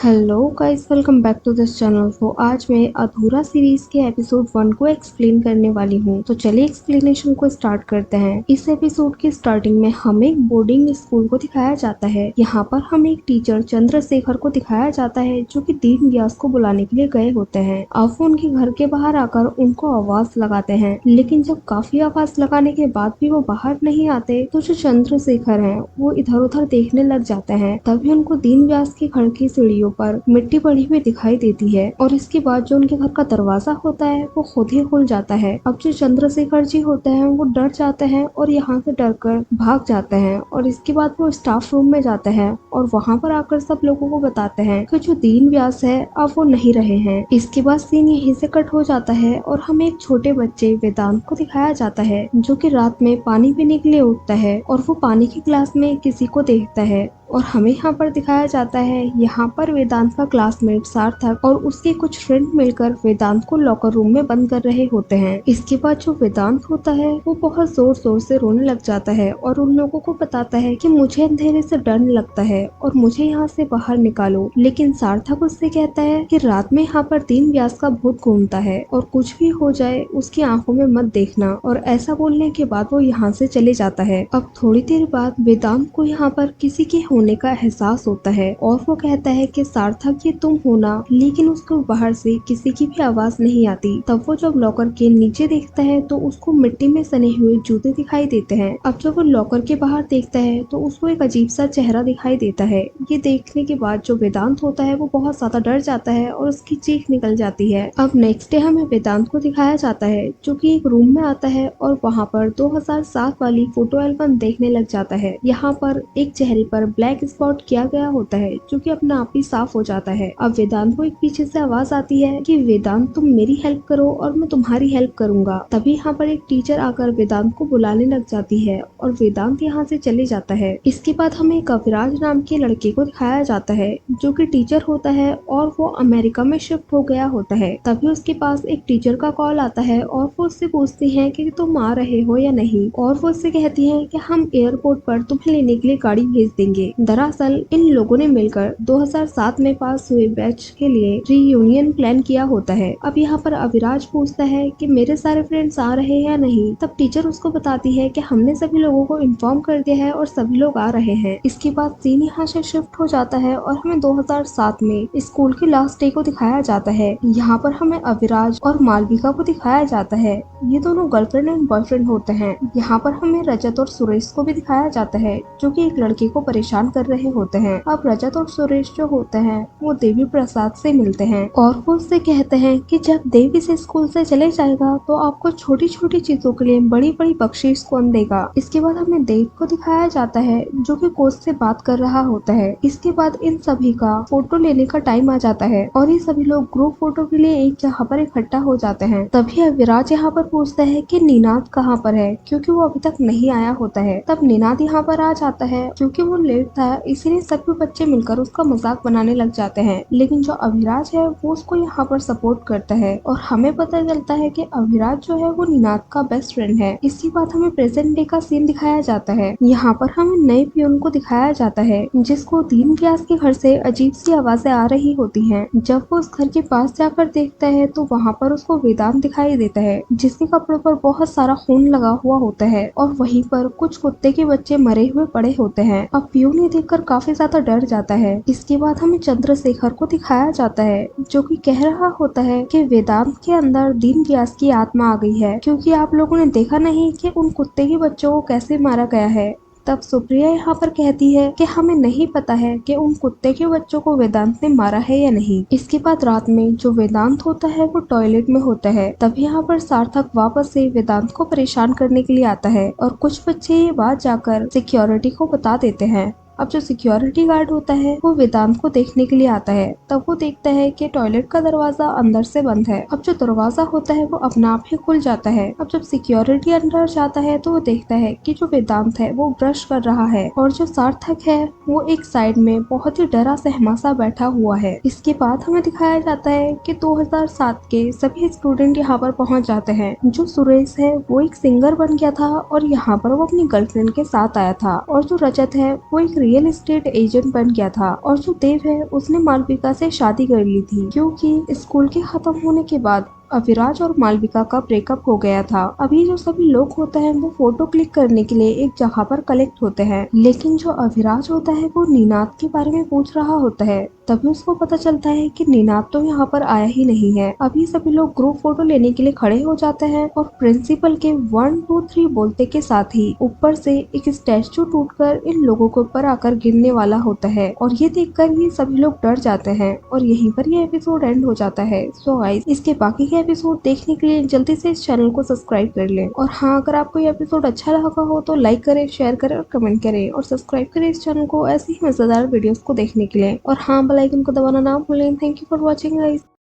Hello guys, welcome back to this channel. तो आज मैं अधूरा सीरीज के एपिसोड 1 को एक्सप्लेन करने वाली हूँ। तो चलिए एक्सप्लेनेशन को स्टार्ट करते हैं। इस एपिसोड की स्टार्टिंग में हमें एक बोर्डिंग स्कूल को दिखाया जाता है। यहाँ पर हमें एक टीचर चंद्रशेखर को दिखाया जाता है जो कि दीन व्यास को बुलाने के लिए गए होते हैं। अब वो उनके घर के बाहर आकर उनको आवाज लगाते हैं, लेकिन जब काफी आवाज लगाने के बाद भी वो बाहर नहीं आते तो जो चंद्रशेखर है वो इधर उधर देखने लग जाते हैं। तभी उनको दीन व्यास के घर की सीढ़ियों पर मिट्टी पड़ी हुई दिखाई देती है और इसके बाद जो उनके घर का दरवाजा होता है वो खुद ही खुल जाता है। अब जो चंद्रशेखर जी होते हैं वो डर जाते हैं और यहाँ से डरकर भाग जाते हैं और इसके बाद वो स्टाफ रूम में जाते हैं और वहाँ पर आकर सब लोगों को बताते हैं कि जो दीन व्यास है अब वो नहीं रहे हैं। इसके बाद सीन यहीं से कट हो जाता है और हमें एक छोटे बच्चे वेदांत को दिखाया जाता है जो कि रात में पानी पीने के लिए उठता है और वो पानी की ग्लास में किसी को देखता है और हमें यहाँ पर दिखाया जाता है यहाँ पर वेदांत का क्लासमेट सार्थक और उसके कुछ फ्रेंड मिलकर वेदांत को लॉकर रूम में बंद कर रहे होते हैं। इसके बाद जो वेदांत होता है वो बहुत जोर जोर से रोने लग जाता है और उन लोगों को बताता है कि मुझे अंधेरे से डर लगता है और मुझे यहाँ से बाहर निकालो। लेकिन सार्थक उससे कहता है कि रात में यहाँ पर दीन व्यास का भूत घूमता है और कुछ भी हो जाए उसकी आंखों में मत देखना। और ऐसा बोलने के बाद वो यहाँ से चले जाता है। अब थोड़ी देर बाद वेदांत को यहाँ पर किसी के होने का एहसास होता है और वो कहता है कि सार्थक ये तुम हो ना, लेकिन उसको बाहर से किसी की भी आवाज नहीं आती। तब वो जब लॉकर के नीचे देखता है तो उसको मिट्टी में सने हुए जूते दिखाई देते हैं। अब जब वो लॉकर के बाहर देखता है तो उसको एक अजीब सा चेहरा दिखाई देता है। ये देखने के बाद जो वेदांत होता है वो बहुत ज्यादा डर जाता है और उसकी चीख निकल जाती है। अब नेक्स्ट डे हमें वेदांत को दिखाया जाता है जो कि एक रूम में आता है और वहाँ पर 2007 वाली फोटो एल्बम देखने लग जाता है। यहाँ पर एक चेहरे पर ब्लैक स्पॉट किया गया होता है जो कि अपने आप ही साफ हो जाता है। अब वेदांत को एक पीछे से आवाज आती है कि वेदांत तुम मेरी हेल्प करो और मैं तुम्हारी हेल्प करूंगा। तभी यहाँ पर एक टीचर आकर वेदांत को बुलाने लग जाती है और वेदांत यहाँ से चले जाता है। इसके बाद हमें एक अविराज नाम के लड़के को दिखाया जाता है जो कि टीचर होता है और वो अमेरिका में शिफ्ट हो गया होता है। तभी उसके पास एक टीचर का कॉल आता है और वो उससे पूछती है कि तुम आ रहे हो या नहीं, और वो उससे कहती है कि हम एयरपोर्ट पर तुम्हें लेने के लिए गाड़ी भेज देंगे। दरअसल इन लोगों ने मिलकर 2007 में पास हुए बैच के लिए रीयूनियन प्लान किया होता है। अब यहाँ पर अविराज पूछता है कि मेरे सारे फ्रेंड्स आ रहे हैं या नहीं। तब टीचर उसको बताती है कि हमने सभी लोगों को इन्फॉर्म कर दिया है और सभी लोग आ रहे हैं। इसके बाद सीन यहाँ से शिफ्ट हो जाता है और हमें 2007 में स्कूल के लास्ट डे को दिखाया जाता है। यहाँ पर हमें अविराज और मालविका को दिखाया जाता है। ये दोनों गर्लफ्रेंड एंड बॉयफ्रेंड होते हैं। यहाँ पर हमें रजत और सुरेश को भी दिखाया जाता है जो कि एक लड़के को परेशान कर रहे होते हैं। अब रजत और सुरेश जो होते हैं वो देवी प्रसाद से मिलते हैं और वो उससे कहते हैं कि जब देवी से स्कूल से चले जाएगा तो आपको छोटी छोटी चीजों के लिए बड़ी बड़ी बख्शीश कौन देगा। इसके बाद हमें देव को दिखाया जाता है जो कि कोच से बात कर रहा होता है। इसके बाद इन सभी का फोटो लेने का टाइम आ जाता है और ये सभी लोग ग्रुप फोटो के लिए एक जगह पर इकट्ठा हो जाते हैं। तभी अविराज यहाँ पर पूछता है कि निनाद कहाँ पर है, क्योंकि वो अभी तक नहीं आया होता है। तब निनाद यहाँ पर आ जाता है क्योंकि वो लेट था, इसीलिए सभी बच्चे मिलकर उसका मजाक बनाने लग जाते हैं। लेकिन जो अविराज है वो उसको यहाँ पर सपोर्ट करता है और हमें पता चलता है कि अविराज जो है वो निनाद का बेस्ट फ्रेंड है। इसी बात हमें प्रेजेंट डे का सीन दिखाया जाता है। यहाँ पर हमें नए पियून को दिखाया जाता है जिसको दीन व्यास के घर से अजीब सी आवाजें आ रही होती हैं। जब वो उस घर के पास जाकर देखता है तो वहाँ पर उसको वेदांत दिखाई देता है जिसके कपड़ों पर बहुत सारा खून लगा हुआ होता है और वहीं पर कुछ कुत्ते के बच्चे मरे हुए पड़े होते हैं। अब पियून ये देखकर काफी ज्यादा डर जाता है। इसके बाद हमें चंद्रशेखर को दिखाया जाता है जो कि कह रहा होता है कि वेदांत के अंदर दीन व्यास की आत्मा आ गई है, क्योंकि आप लोगों ने देखा नहीं कि उन कुत्ते के बच्चों को कैसे मारा गया है। तब सुप्रिया यहाँ पर कहती है कि हमें नहीं पता है कि उन कुत्ते के बच्चों को वेदांत ने मारा है या नहीं। इसके बाद रात में जो वेदांत होता है वो टॉयलेट में होता है। तब यहाँ पर सार्थक वापस से वेदांत को परेशान करने के लिए आता है और कुछ बच्चे ये बात जाकर सिक्योरिटी को बता देते हैं। अब जो सिक्योरिटी गार्ड होता है वो वेदांत को देखने के लिए आता है। तब वो देखता है कि टॉयलेट का दरवाजा अंदर से बंद है। अब जो दरवाजा होता है वो अपना आप ही खुल जाता है। अब जब सिक्योरिटी अंदर जाता है तो वो देखता है कि जो वेदांत है वो ब्रश कर रहा है और जो सार्थक है वो एक साइड में बहुत ही डरा सहमा सा बैठा हुआ है। इसके बाद हमें दिखाया जाता है कि 2007 के सभी स्टूडेंट यहाँ पर पहुँच जाते हैं। जो सुरेश है वो एक सिंगर बन गया था और यहाँ पर वो अपनी गर्लफ्रेंड के साथ आया था और जो रजत है वो एक रियल एस्टेट एजेंट बन गया था और जो देव है उसने मालविका से शादी कर ली थी, क्योंकि स्कूल के खत्म होने के बाद अविराज और मालविका का ब्रेकअप हो गया था। अभी जो सभी लोग होते हैं वो फोटो क्लिक करने के लिए एक जगह पर कलेक्ट होते हैं, लेकिन जो अविराज होता है वो नीनाद के बारे में पूछ रहा होता है। तभी उसको पता चलता है कि नीनाद तो यहाँ पर आया ही नहीं है। अभी सभी लोग ग्रुप फोटो लेने के लिए खड़े हो जाते हैं और प्रिंसिपल के 1 2 3 बोलते के साथ ही ऊपर से एक स्टैचू टूटकर इन लोगों के ऊपर आकर गिरने वाला होता है और ये देखकर ये सभी लोग डर जाते हैं और यहीं पर ये एपिसोड एंड हो जाता है। सो गाइस, इसके बाकी के एपिसोड देखने के लिए जल्दी से इस चैनल को सब्सक्राइब कर लें और हाँ, अगर आपको ये एपिसोड अच्छा लगा हो तो लाइक करें, शेयर करें और कमेंट करें और सब्सक्राइब करें इस चैनल को ऐसी ही मजेदार वीडियोस को देखने के लिए। और हाँ, बेल आइकन को दबाना ना भूलें। Thank you for watching guys.